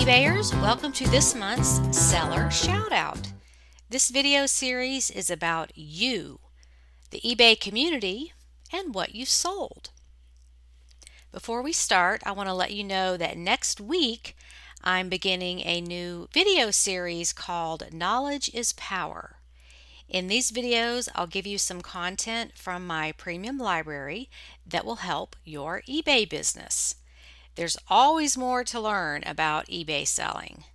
eBayers, welcome to this month's Seller Shoutout. This video series is about you, the eBay community, and what you sold. Before we start, I want to let you know that next week I'm beginning a new video series called Knowledge is Power. In these videos, I'll give you some content from my premium library that will help your eBay business. There's always more to learn about eBay selling.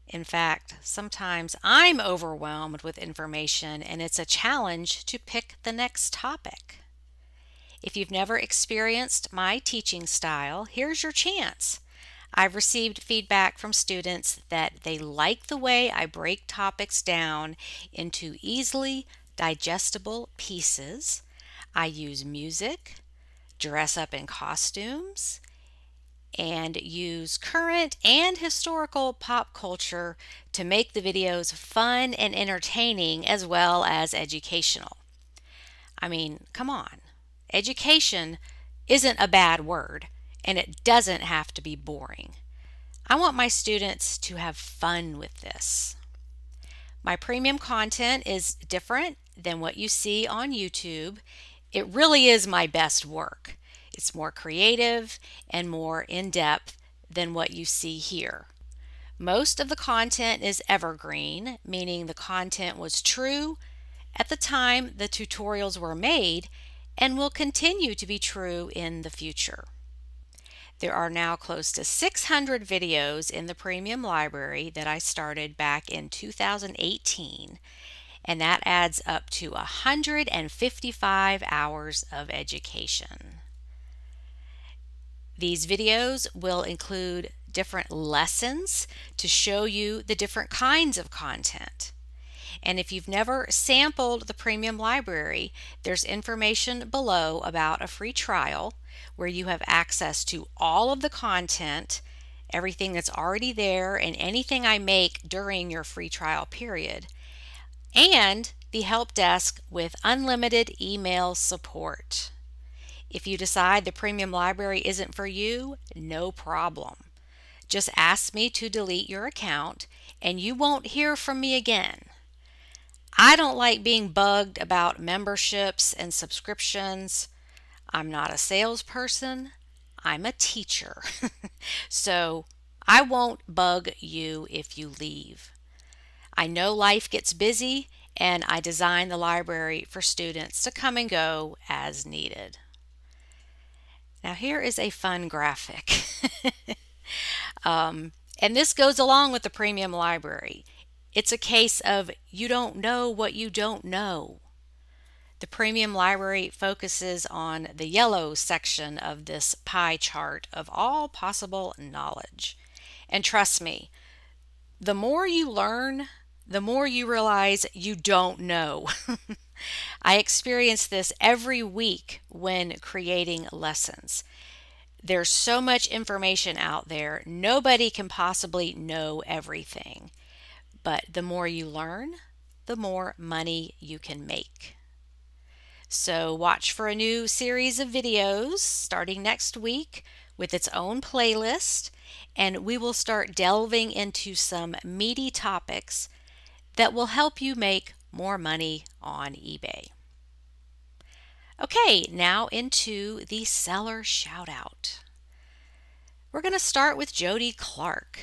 In fact, sometimes I'm overwhelmed with information and it's a challenge to pick the next topic. If you've never experienced my teaching style, here's your chance. I've received feedback from students that they like the way I break topics down into easily digestible pieces. I use music, dress up in costumes, and use current and historical pop culture to make the videos fun and entertaining as well as educational. I mean, come on. Education isn't a bad word, and it doesn't have to be boring. I want my students to have fun with this. My premium content is different than what you see on YouTube. It really is my best work. It's more creative and more in-depth than what you see here. Most of the content is evergreen, meaning the content was true at the time the tutorials were made and will continue to be true in the future. There are now close to 600 videos in the premium library that I started back in 2018, and that adds up to 155 hours of education. These videos will include different lessons to show you the different kinds of content. And if you've never sampled the premium library, there's information below about a free trial where you have access to all of the content, everything that's already there, and anything I make during your free trial period, and the help desk with unlimited email support. If you decide the premium library isn't for you, no problem. Just ask me to delete your account and you won't hear from me again. I don't like being bugged about memberships and subscriptions. I'm not a salesperson, I'm a teacher. So I won't bug you if you leave. I know life gets busy and I design the library for students to come and go as needed. Now here is a fun graphic. And this goes along with the premium library. It's a case of you don't know what you don't know. The premium library focuses on the yellow section of this pie chart of all possible knowledge. And trust me, the more you learn, the more you realize you don't know. I experience this every week when creating lessons. There's so much information out there, nobody can possibly know everything. But the more you learn, the more money you can make. So watch for a new series of videos starting next week with its own playlist, and we will start delving into some meaty topics that will help you make more money on eBay. Okay, now into the seller shoutout. We're going to start with Jody Clark.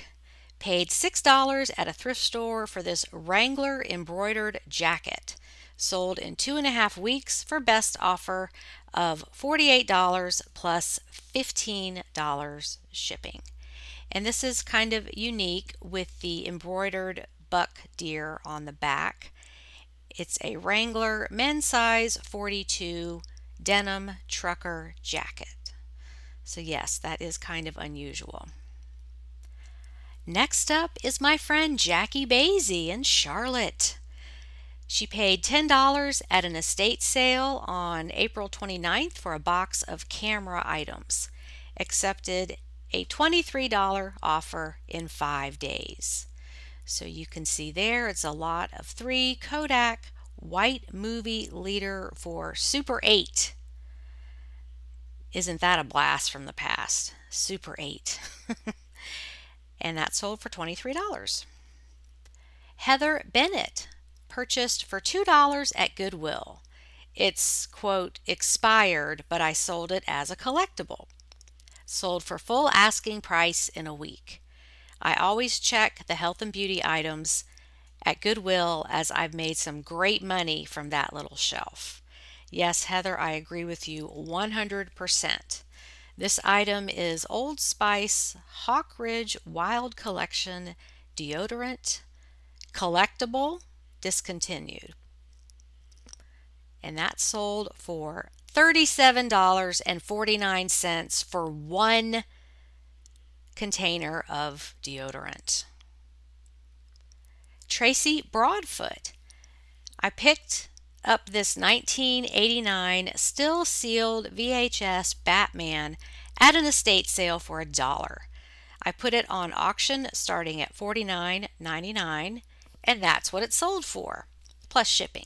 Paid $6 at a thrift store for this Wrangler embroidered jacket. Sold in 2.5 weeks for best offer of $48 plus $15 shipping. And this is kind of unique with the embroidered buck deer on the back. It's a Wrangler men's size 42 denim trucker jacket. So yes, that is kind of unusual. Next up is my friend Jackie Basie in Charlotte. She paid $10 at an estate sale on April 29th for a box of camera items. Accepted a $23 offer in 5 days. So you can see there it's a lot of 3 Kodak white movie leader for Super 8. Isn't that a blast from the past? Super 8. and that sold for $23. Heather Bennett purchased for $2 at Goodwill. It's, quote, expired, but I sold it as a collectible. Sold for full asking price in a week. I always check the health and beauty items at Goodwill, as I've made some great money from that little shelf. Yes, Heather, I agree with you 100%. This item is Old Spice Hawk Ridge Wild Collection deodorant, collectible, discontinued. And that sold for $37.49 for one container of deodorant. Tracy Broadfoot. I picked up this 1989 still sealed VHS Batman at an estate sale for $1. I put it on auction starting at $49.99, and that's what it sold for, plus shipping.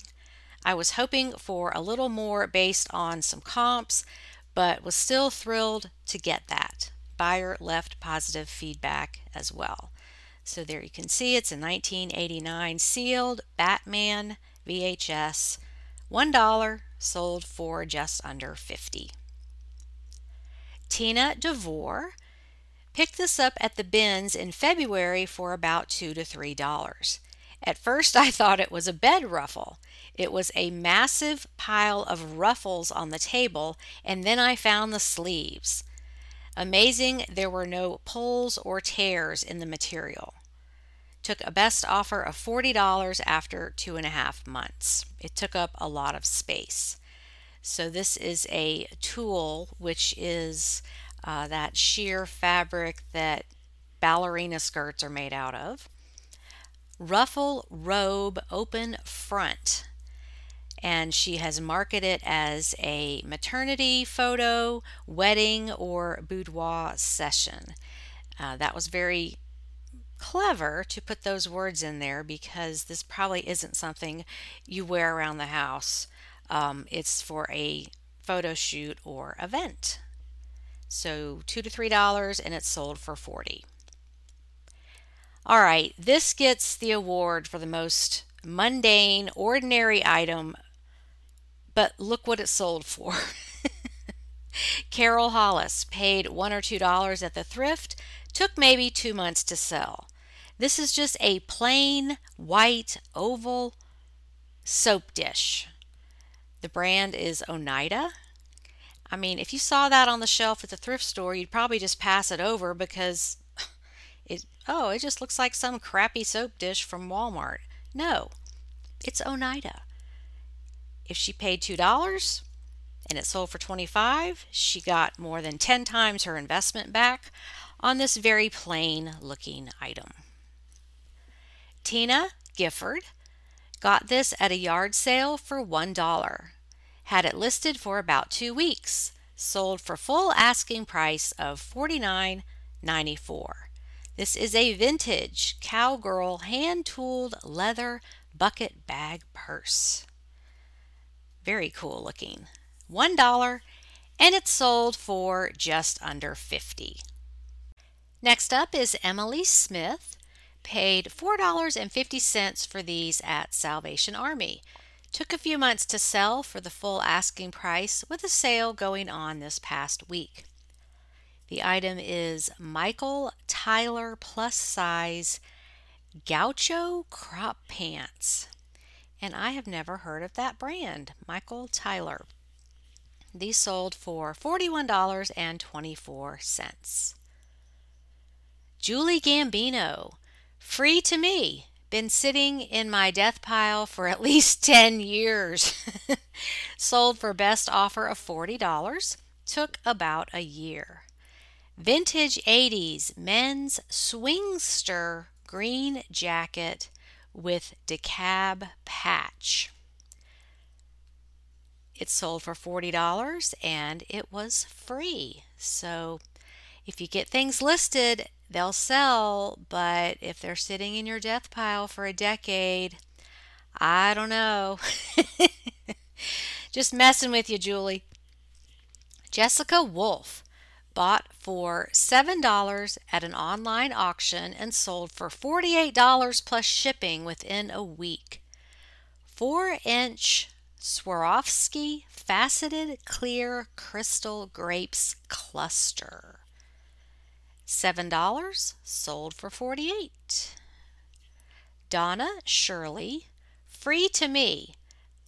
I was hoping for a little more based on some comps, but was still thrilled to get that. Buyer left positive feedback as well. So there you can see it's a 1989 sealed Batman VHS, $1, sold for just under $50. Tina DeVore picked this up at the bins in February for about $2 to $3. At first I thought it was a bed ruffle. It was a massive pile of ruffles on the table, and then I found the sleeves. Amazing there were no pulls or tears in the material. Took a best offer of $40 after 2.5 months. It took up a lot of space. So this is a tulle, which is that sheer fabric that ballerina skirts are made out of. Ruffle robe open front. And she has marketed it as a maternity photo, wedding, or boudoir session. That was very clever to put those words in there, because this probably isn't something you wear around the house. It's for a photo shoot or event. So $2 to $3, and it's sold for $40. All right, this gets the award for the most mundane, ordinary item, but look what it sold for. Carol Hollis paid $1 or $2 at the thrift, took maybe 2 months to sell. This is just a plain white oval soap dish. The brand is Oneida. I mean, if you saw that on the shelf at the thrift store, you'd probably just pass it over because it just looks like some crappy soap dish from Walmart. No, it's Oneida. If she paid $2 and it sold for $25, she got more than 10 times her investment back on this very plain looking item. Tina Gifford got this at a yard sale for $1. Had it listed for about 2 weeks. Sold for full asking price of $49.94. This is a vintage cowgirl hand-tooled leather bucket bag purse. Very cool looking. $1, and it's sold for just under $50. Next up is Emily Smith. Paid $4.50 for these at Salvation Army. Took a few months to sell for the full asking price, with a sale going on this past week. The item is Michael Tyler plus size Gaucho crop pants. And I have never heard of that brand, Michael Tyler. These sold for $41.24. Julie Gambino. Free to me. Been sitting in my death pile for at least 10 years. Sold for best offer of $40. Took about a year. Vintage 80s men's swingster green jacket with decab patch. It sold for $40 and it was free. So if you get things listed, they'll sell, but if they're sitting in your death pile for a decade, I don't know. Just messing with you, Julie. Jessica Wolf Bought for $7 at an online auction and sold for $48 plus shipping within a week. 4-inch Swarovski faceted clear crystal grapes cluster. $7, sold for $48. Donna Shirley, free to me,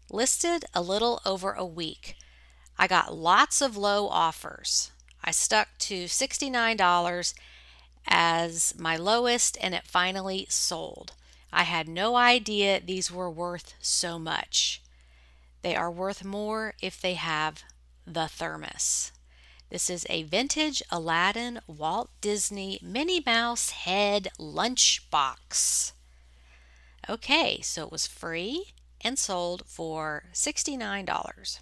listed a little over a week. I got lots of low offers. I stuck to $69 as my lowest and it finally sold. I had no idea these were worth so much. They are worth more if they have the thermos. This is a vintage Aladdin Walt Disney Minnie Mouse head lunchbox. Okay, so it was free and sold for $69.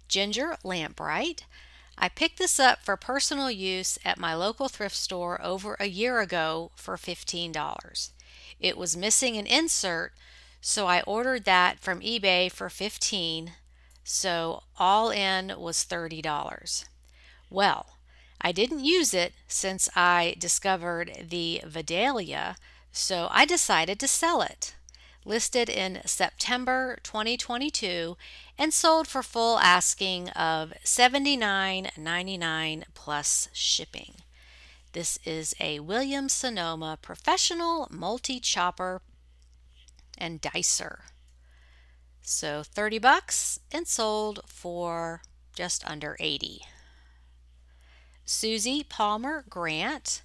Ginger Lambright. I picked this up for personal use at my local thrift store over a year ago for $15. It was missing an insert, so I ordered that from eBay for $15, so all in was $30. Well, I didn't use it since I discovered the Vidalia, so I decided to sell it. Listed in September 2022 and sold for full asking of $79.99 plus shipping. This is a Williams-Sonoma professional multi-chopper and dicer. So $30 and sold for just under $80. Susie Palmer Grant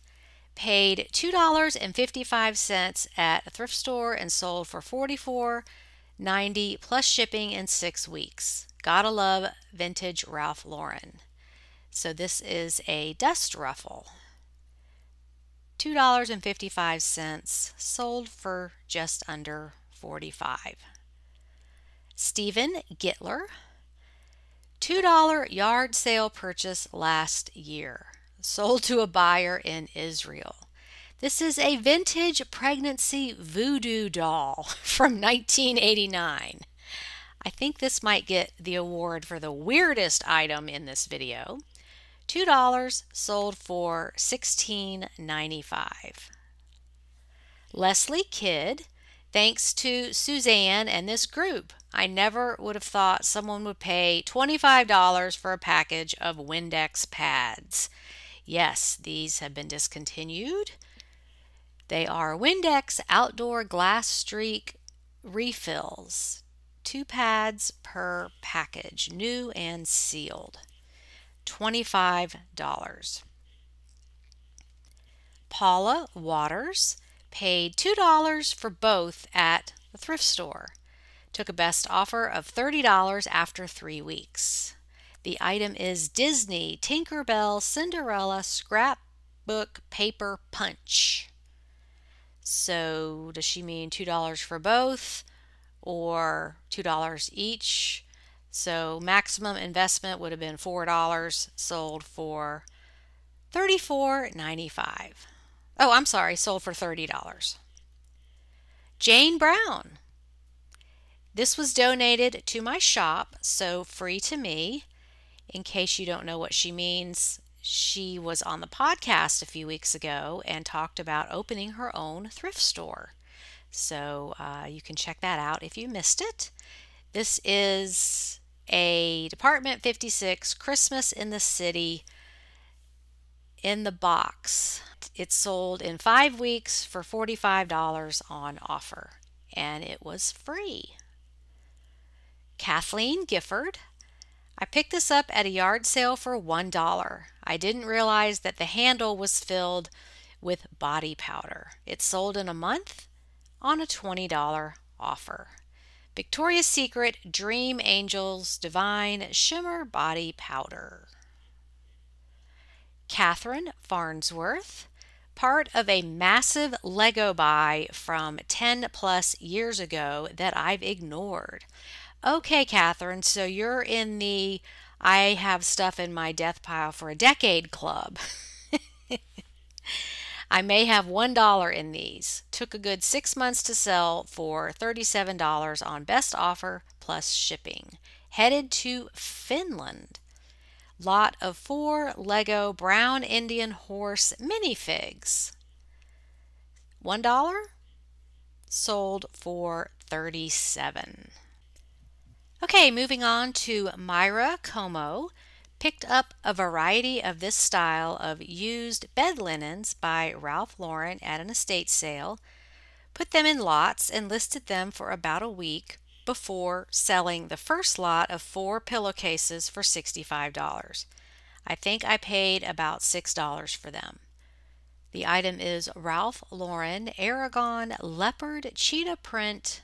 paid $2.55 at a thrift store and sold for $44.90 plus shipping in 6 weeks. Gotta love vintage Ralph Lauren. So this is a dust ruffle. $2.55, sold for just under $45. Stephen Gittler, $2 yard sale purchase last year. Sold to a buyer in Israel. This is a vintage pregnancy voodoo doll from 1989. I think this might get the award for the weirdest item in this video. $2, sold for $16.95. Leslie Kidd, thanks to Suzanne and this group, I never would have thought someone would pay $25 for a package of Windex pads. Yes, these have been discontinued. They are Windex Outdoor Glass Streak refills. 2 pads per package, new and sealed. $25. Paula Waters paid $2 for both at the thrift store. Took a best offer of $30 after 3 weeks. The item is Disney Tinkerbell Cinderella Scrapbook Paper Punch. So does she mean $2 for both or $2 each? So maximum investment would have been $4, sold for $34.95. Oh, I'm sorry, sold for $30. Jane Brown. This was donated to my shop, so free to me. In case you don't know what she means, she was on the podcast a few weeks ago and talked about opening her own thrift store. So you can check that out if you missed it. This is a Department 56 Christmas in the City in the box. It sold in 5 weeks for $45 on offer, and it was free. Kathleen Gifford. I picked this up at a yard sale for $1. I didn't realize that the handle was filled with body powder. It sold in a month on a $20 offer. Victoria's Secret Dream Angels Divine Shimmer Body Powder. Catherine Farnsworth, part of a massive Lego buy from 10 plus years ago that I've ignored. Okay, Catherine, so you're in the I have stuff in my death pile for a decade club. I may have $1 in these. Took a good 6 months to sell for $37 on best offer plus shipping. Headed to Finland. Lot of 4 Lego Brown Indian Horse minifigs. $1, sold for $37. Okay, moving on to Myra Como. Picked up a variety of this style of used bed linens by Ralph Lauren at an estate sale, put them in lots and listed them for about a week before selling the first lot of 4 pillowcases for $65. I think I paid about $6 for them. The item is Ralph Lauren Aragon Leopard Cheetah Print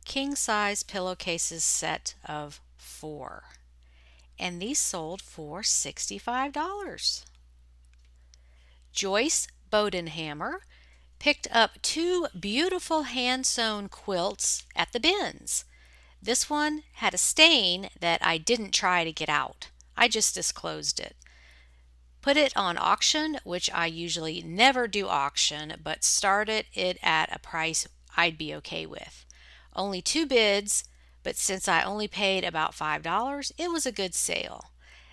King Size Pillowcases set of 4. And these sold for $65. Joyce Bodenhammer picked up 2 beautiful hand-sewn quilts at the bins. This one had a stain that I didn't try to get out. I just disclosed it. Put it on auction, which I usually never do auction, but started it at a price I'd be okay with. Only 2 bids, but since I only paid about $5, it was a good sale.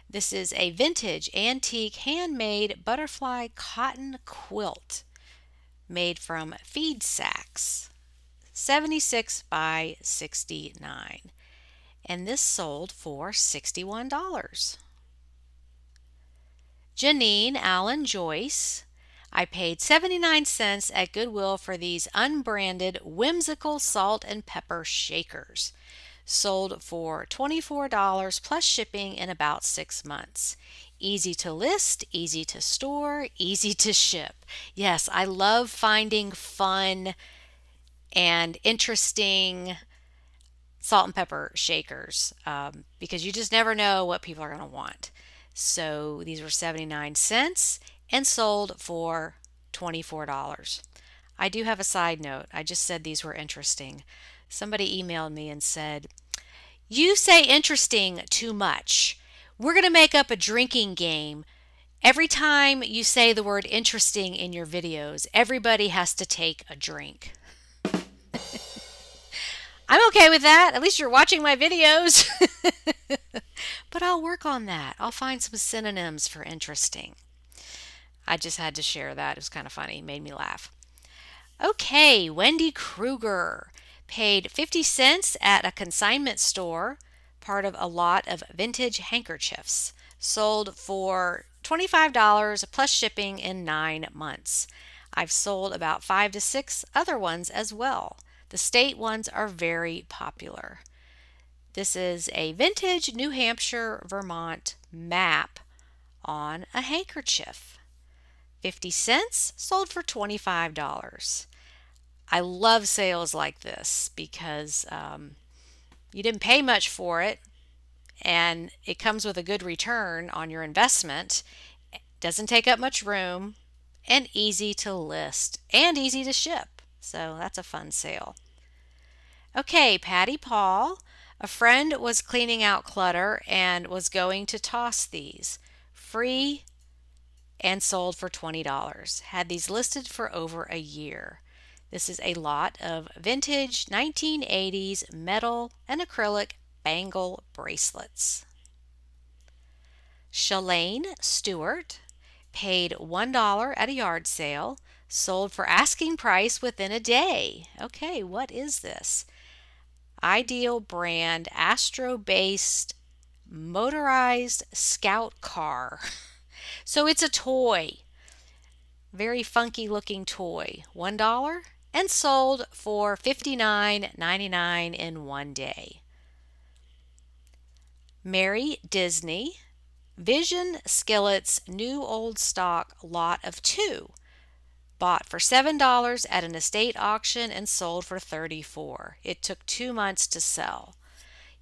This is a vintage antique handmade butterfly cotton quilt made from feed sacks, 76 by 69, and this sold for $61. Janine Allen Joyce. I paid 79 cents at Goodwill for these unbranded whimsical salt and pepper shakers. Sold for $24 plus shipping in about 6 months. Easy to list, easy to store, easy to ship. Yes, I love finding fun and interesting salt and pepper shakers because you just never know what people are going to want. So these were 79 cents and sold for $24. I do have a side note. I just said these were interesting. Somebody emailed me and said, "You say interesting too much. We're going to make up a drinking game. Every time you say the word interesting in your videos, everybody has to take a drink." I'm okay with that. At least you're watching my videos. But I'll work on that. I'll find some synonyms for interesting. I just had to share that. It was kind of funny. Made me laugh. Okay, Wendy Kruger paid 50 cents at a consignment store, part of a lot of vintage handkerchiefs. Sold for $25 plus shipping in 9 months. I've sold about 5 to 6 other ones as well. The state ones are very popular. This is a vintage New Hampshire, Vermont map on a handkerchief. 50 cents, sold for $25. I love sales like this because you didn't pay much for it and it comes with a good return on your investment. Doesn't take up much room and easy to list and easy to ship. So that's a fun sale. Okay, Patty Paul. A friend was cleaning out clutter and was going to toss these. Free and sold for $20. Had these listed for over a year. This is a lot of vintage 1980s metal and acrylic bangle bracelets. Shalane Stewart paid $1 at a yard sale, sold for asking price within a day. Okay, what is this? Ideal brand Astro-based motorized scout car. So it's a toy. Very funky looking toy. $1 and sold for $59.99 in 1 day. Mary Disney. Vision Skillets new old stock lot of 2. Bought for $7 at an estate auction and sold for $34. It took 2 months to sell.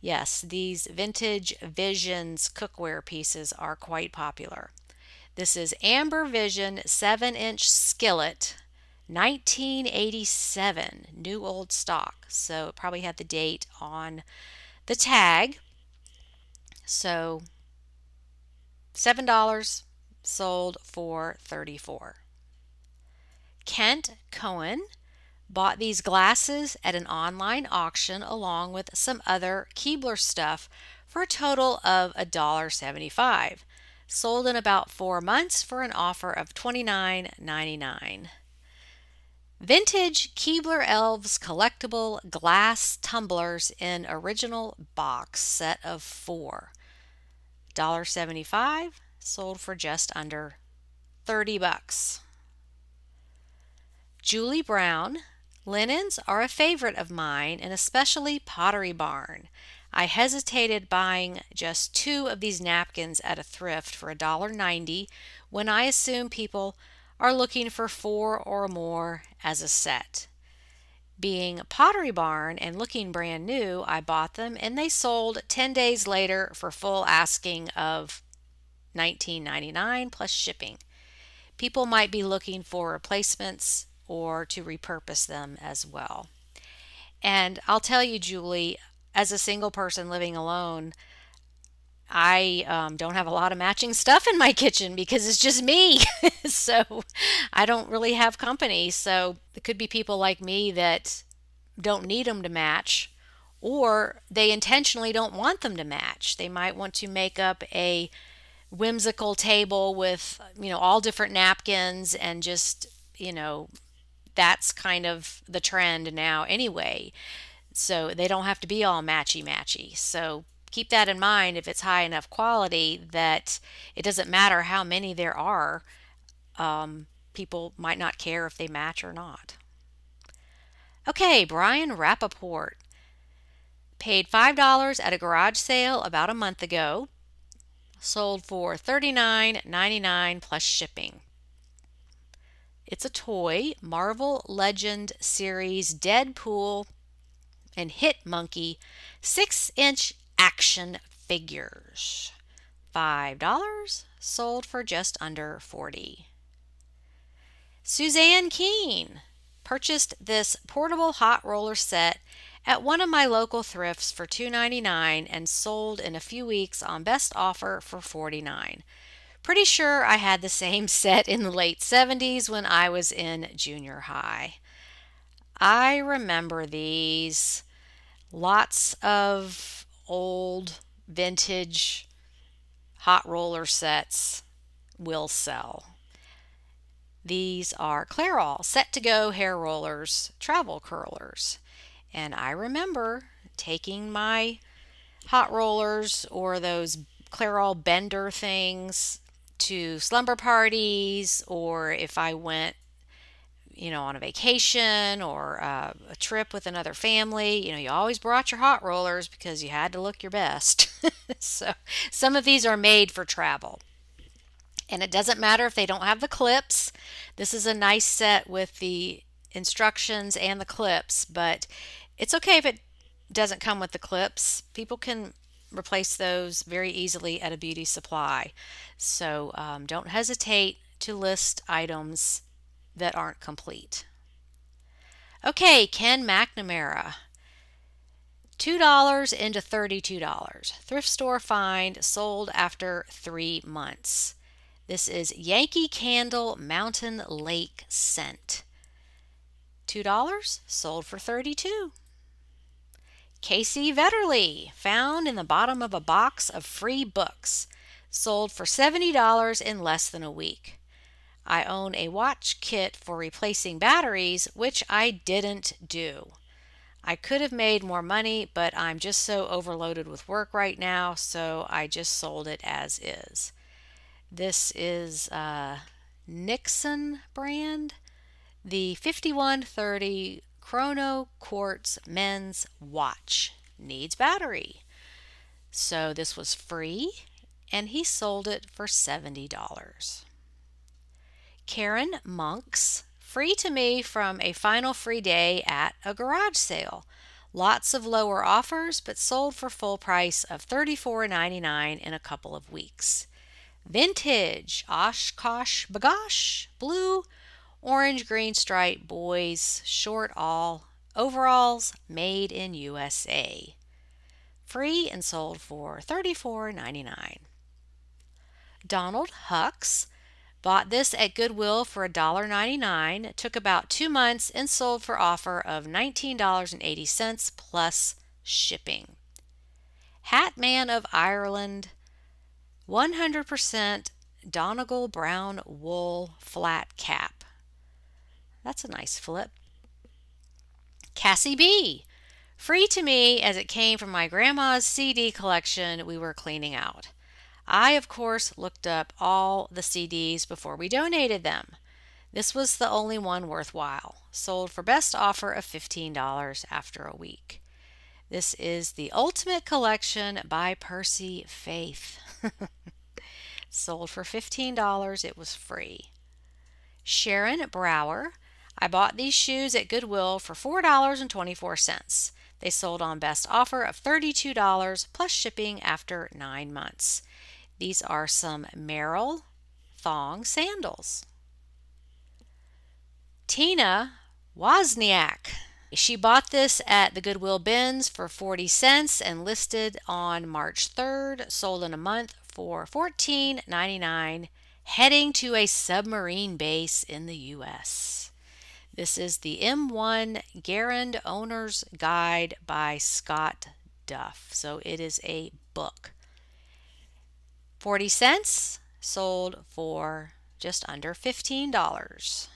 Yes, these vintage Visions cookware pieces are quite popular. This is Amber Vision 7-inch skillet, 1987, new old stock. So it probably had the date on the tag. So $7, sold for $34. Kent Cohen bought these glasses at an online auction along with some other Keebler stuff for a total of $1.75. Sold in about 4 months for an offer of $29.99. Vintage Keebler Elves collectible glass tumblers in original box, set of 4. $1.75, sold for just under $30. Julie Brown, linens are a favorite of mine, and especially Pottery Barn. I hesitated buying just 2 of these napkins at a thrift for $1.90 when I assume people are looking for 4 or more as a set. Being Pottery Barn and looking brand new, I bought them and they sold 10 days later for full asking of $19.99 plus shipping. People might be looking for replacements or to repurpose them as well. And I'll tell you, Julie, as a single person living alone, I don't have a lot of matching stuff in my kitchen because it's just me. So I don't really have company. So it could be people like me that don't need them to match, or they intentionally don't want them to match. They might want to make up a whimsical table with, all different napkins and just, that's kind of the trend now anyway. So they don't have to be all matchy-matchy. So keep that in mind if it's high enough quality that it doesn't matter how many there are. People might not care if they match or not. Okay, Brian Rappaport paid $5 at a garage sale about a month ago. Sold for $39.99 plus shipping. It's a toy, Marvel Legend series Deadpool and Hit Monkey 6-inch action figures. $5, sold for just under $40. Suzanne Keene purchased this portable hot roller set at one of my local thrifts for $2.99 and sold in a few weeks on best offer for $49. Pretty sure I had the same set in the late 70s when I was in junior high. I remember these. Lots of old vintage hot roller sets will sell. These are Clairol set-to-go hair rollers, travel curlers. And I remember taking my hot rollers or those Clairol bender things to slumber parties, or if I went, on a vacation or a trip with another family, you always brought your hot rollers because you had to look your best. So some of these are made for travel. And it doesn't matter if they don't have the clips. This is a nice set with the instructions and the clips, but it's okay if it doesn't come with the clips. People can replace those very easily at a beauty supply. So don't hesitate to list items that aren't complete. Okay, Ken McNamara. $2 into $32. Thrift store find, sold after 3 months. This is Yankee Candle Mountain Lake scent. $2, sold for $32. Casey Vetterly, found in the bottom of a box of free books. Sold for $70 in less than a week. I own a watch kit for replacing batteries, which I didn't do. I could have made more money, but I'm just so overloaded with work right now, so I just sold it as is. This is Nixon brand, the 5130 Chrono Quartz men's watch. Needs battery. So this was free, and he sold it for $70. Karen Monks, free to me from a final free day at a garage sale. Lots of lower offers, but sold for full price of $34.99 in a couple of weeks. Vintage Oshkosh Bagosh blue, orange green stripe boys short overalls made in USA. Free and sold for $34.99. Donald Hucks bought this at Goodwill for $1.99. Took about 2 months and sold for offer of $19.80 plus shipping. Hatman of Ireland 100% Donegal brown wool flat cap. That's a nice flip. Cassie B. Free to me as it came from my grandma's CD collection we were cleaning out. I, of course, looked up all the CDs before we donated them. This was the only one worthwhile. Sold for best offer of $15 after a week. This is the Ultimate Collection by Percy Faith. Sold for $15. It was free. Sharon Brower. I bought these shoes at Goodwill for $4.24. They sold on best offer of $32 plus shipping after 9 months. These are some Merrill thong sandals. Tina Wozniak. She bought this at the Goodwill bins for 40 cents and listed on March 3rd, sold in a month for $14.99, heading to a submarine base in the U.S. This is the M1 Garand Owner's Guide by Scott Duff. So it is a book. 40 cents, sold for just under $15.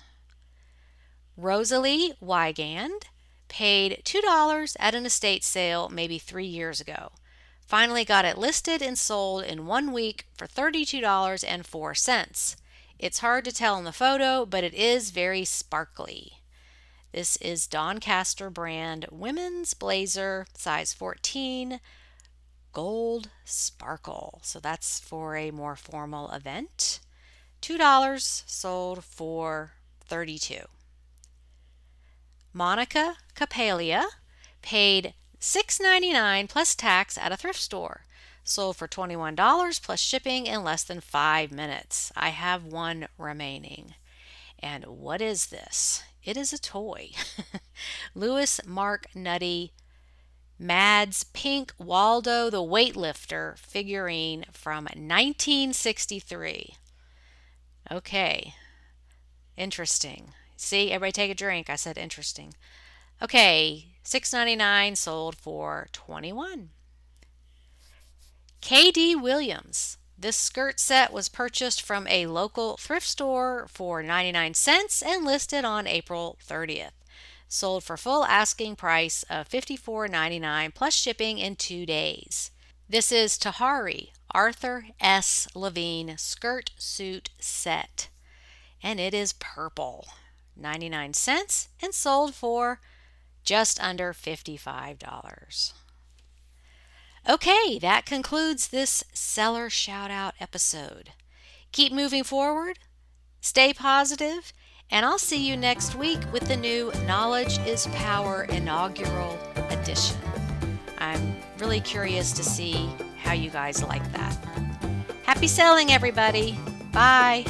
Rosalie Wygand paid $2 at an estate sale maybe 3 years ago. Finally got it listed and sold in 1 week for $32.04. It's hard to tell in the photo, but it is very sparkly. This is Doncaster brand women's blazer, size 14, gold sparkle. So that's for a more formal event. $2, sold for $32. Monica Capalia paid $6.99 plus tax at a thrift store. Sold for $21 plus shipping in less than 5 minutes. I have one remaining. And what is this? It is a toy. Lewis Mark Nutty Mads Pink Waldo the Weightlifter figurine from 1963. Okay. Interesting. See, everybody take a drink. I said interesting. Okay, $6.99 sold for $21. K.D. Williams. This skirt set was purchased from a local thrift store for 99 cents and listed on April 30th. Sold for full asking price of $54.99 plus shipping in 2 days. This is Tahari Arthur S. Levine skirt suit set. And it is purple. 99 cents and sold for just under $55. Okay, that concludes this seller shout out episode. Keep moving forward, stay positive, and I'll see you next week with the new Knowledge is Power inaugural edition. I'm really curious to see how you guys like that. Happy selling, everybody. Bye.